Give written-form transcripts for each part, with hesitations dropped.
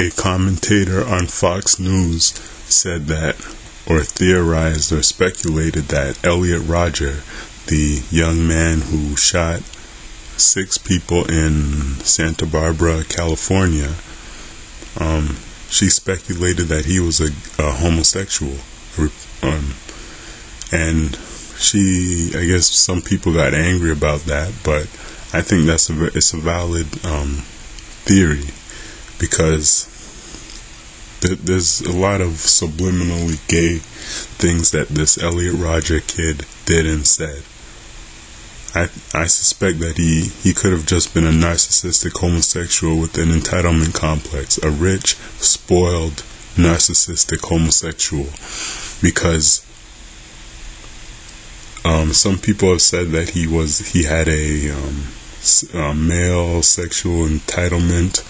A commentator on Fox News said that, or theorized or speculated that Elliot Rodger, the young man who shot 6 people in Santa Barbara, California, she speculated that he was a homosexual. And I guess some people got angry about that, but I think it's a valid theory, because there's a lot of subliminally gay things that this Elliot Rodger kid did and said. I suspect that he could have just been a narcissistic homosexual with an entitlement complex, a rich, spoiled, narcissistic homosexual, because some people have said that he had a male sexual entitlement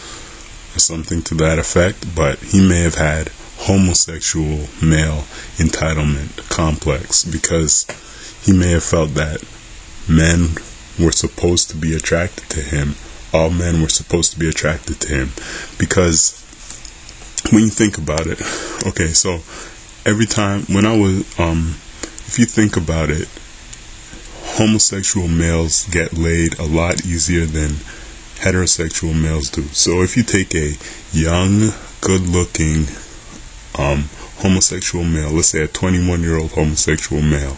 or something to that effect, but he may have had homosexual male entitlement complex, because he may have felt that men were supposed to be attracted to him. All men were supposed to be attracted to him, because when you think about it, okay, so every time when I was, if you think about it, homosexual males get laid a lot easier than heterosexual males do. So if you take a young, good-looking homosexual male, let's say a 21-year-old homosexual male,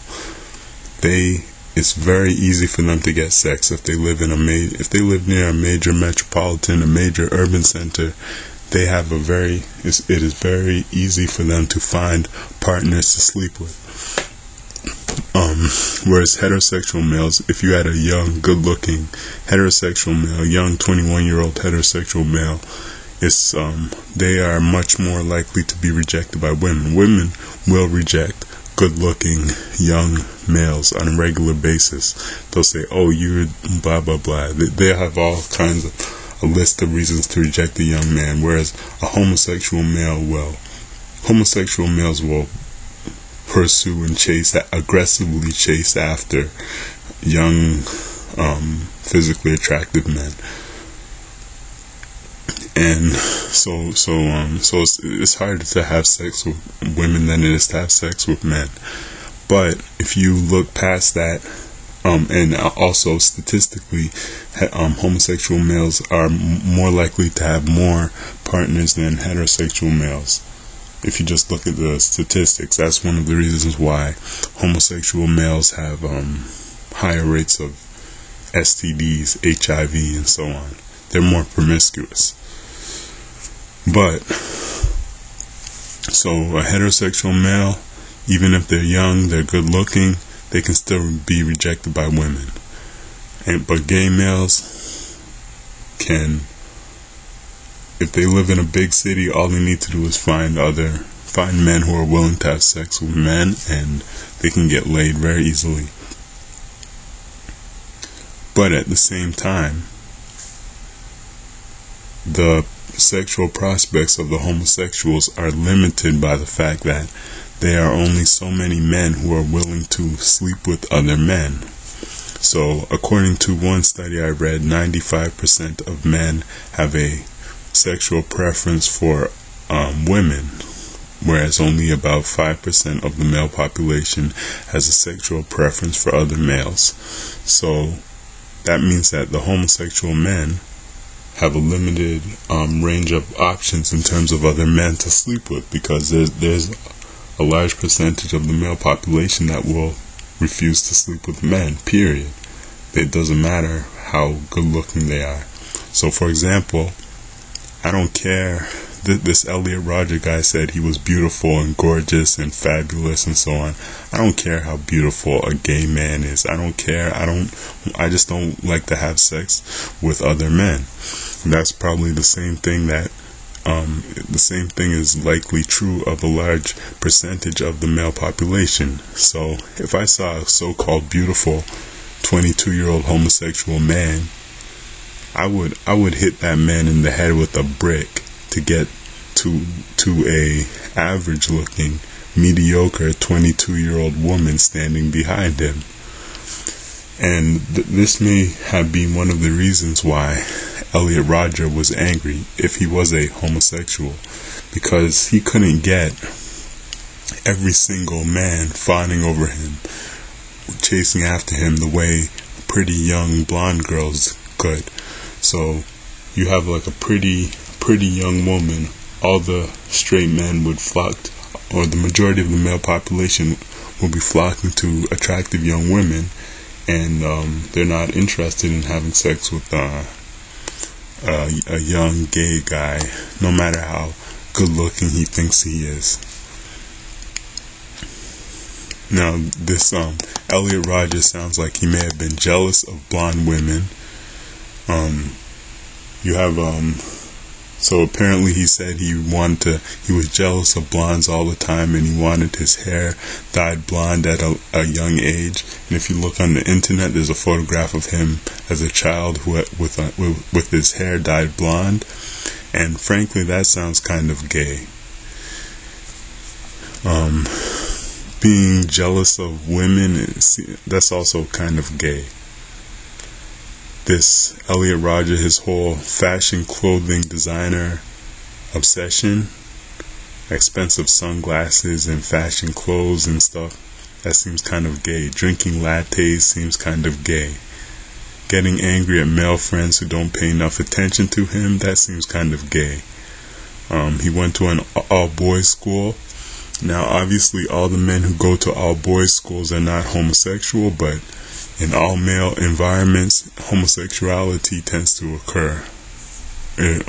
it's very easy for them to get sex if they live near a major metropolitan, a major urban center. They have it is very easy for them to find partners to sleep with. Whereas heterosexual males, if you had a young, good-looking heterosexual male, young 21-year-old heterosexual male, they are much more likely to be rejected by women. Women will reject good-looking young males on a regular basis. They'll say, "Oh, you're blah blah blah." They have all kinds of a list of reasons to reject a young man. Whereas a homosexual males will pursue and aggressively chase after young, physically attractive men. And so it's harder to have sex with women than it is to have sex with men. But if you look past that, and also statistically, homosexual males are more likely to have more partners than heterosexual males. If you just look at the statistics, that's one of the reasons why homosexual males have higher rates of STDs, HIV, and so on. They're more promiscuous. But, so a heterosexual male, even if they're young, they're good looking, they can still be rejected by women. But gay males can, if they live in a big city, all they need to do is find men who are willing to have sex with men, and they can get laid very easily. But at the same time, the sexual prospects of the homosexuals are limited by the fact that there are only so many men who are willing to sleep with other men. So according to one study I read, 95% of men have a sexual preference for women, whereas only about 5% of the male population has a sexual preference for other males. So that means that the homosexual men have a limited range of options in terms of other men to sleep with, because there's a large percentage of the male population that will refuse to sleep with men, period. It doesn't matter how good looking they are. So for example, I don't care, this Elliot Rodger guy said he was beautiful and gorgeous and fabulous and so on. I don't care how beautiful a gay man is. I don't care. I just don't like to have sex with other men. And that's probably the same thing is likely true of a large percentage of the male population. So if I saw a so-called beautiful 22-year-old homosexual man, I would hit that man in the head with a brick to get to a average looking, mediocre 22-year-old woman standing behind him. And this may have been one of the reasons why Elliot Rodger was angry if he was a homosexual, because he couldn't get every single man fawning over him, chasing after him the way pretty young blonde girls could. So you have like a pretty young woman, all the straight men would flock, or the majority of the male population will be flocking to attractive young women, and they're not interested in having sex with a young gay guy, no matter how good looking he thinks he is. Now, this Elliot Rodger sounds like he may have been jealous of blonde women. You have so apparently he said he was jealous of blondes all the time, and he wanted his hair dyed blonde at a young age. And if you look on the internet, there's a photograph of him as a child with his hair dyed blonde, and frankly that sounds kind of gay. Being jealous of women, that's also kind of gay. This Elliot Rodger, his whole fashion clothing designer obsession, expensive sunglasses and fashion clothes and stuff, that seems kind of gay. Drinking lattes seems kind of gay. Getting angry at male friends who don't pay enough attention to him, that seems kind of gay. He went to an all-boys school. Now, obviously, all the men who go to all-boys schools are not homosexual, but in all-male environments, homosexuality tends to occur. In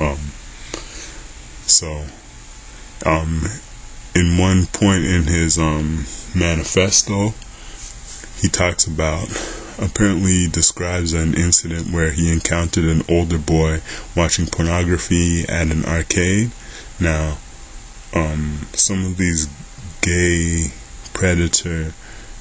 one point in his manifesto, he talks about, apparently describes an incident where he encountered an older boy watching pornography at an arcade. Now, some of these gay predator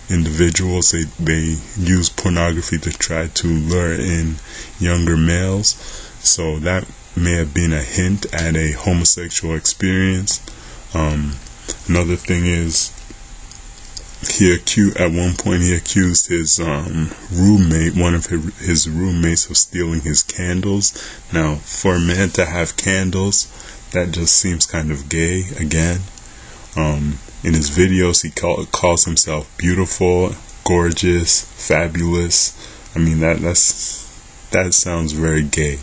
individuals, they use pornography to try to lure in younger males, so that may have been a hint at a homosexual experience. Another thing is, at one point he accused his roommate, one of his roommates, of stealing his candles. Now, for a man to have candles, that just seems kind of gay again. In his videos, he calls himself beautiful, gorgeous, fabulous. I mean, that sounds very gay.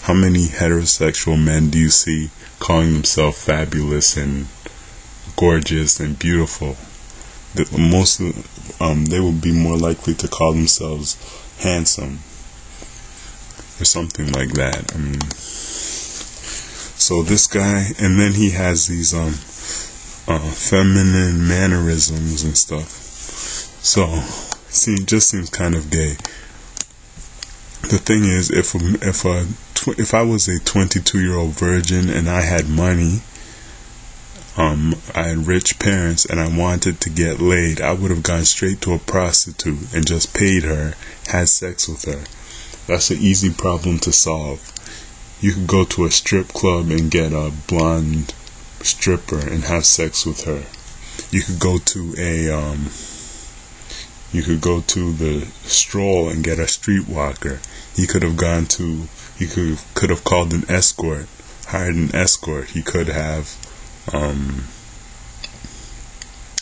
How many heterosexual men do you see calling themselves fabulous and gorgeous and beautiful? They would be more likely to call themselves handsome or something like that. I mean, so this guy, and then he has these feminine mannerisms and stuff. So, it just seems kind of gay. The thing is, if I was a 22-year-old virgin and I had money, I had rich parents, and I wanted to get laid, I would have gone straight to a prostitute and just paid her, had sex with her. That's an easy problem to solve. You could go to a strip club and get a blonde stripper and have sex with her. You could go to the Stroll and get a streetwalker. He could have called an escort, hired an escort. He could have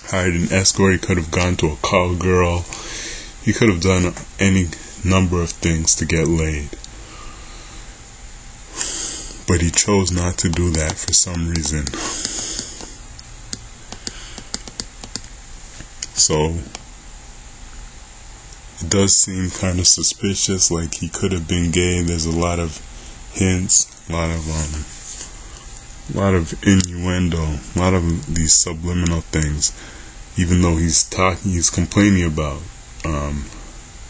hired an escort. He could have gone to a call girl. He could have done any number of things to get laid. But he chose not to do that for some reason. So it does seem kind of suspicious, like he could have been gay. There's a lot of hints, a lot of innuendo, a lot of these subliminal things. Even though he's complaining about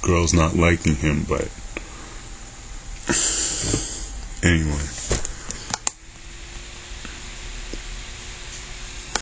girls not liking him, but anyway.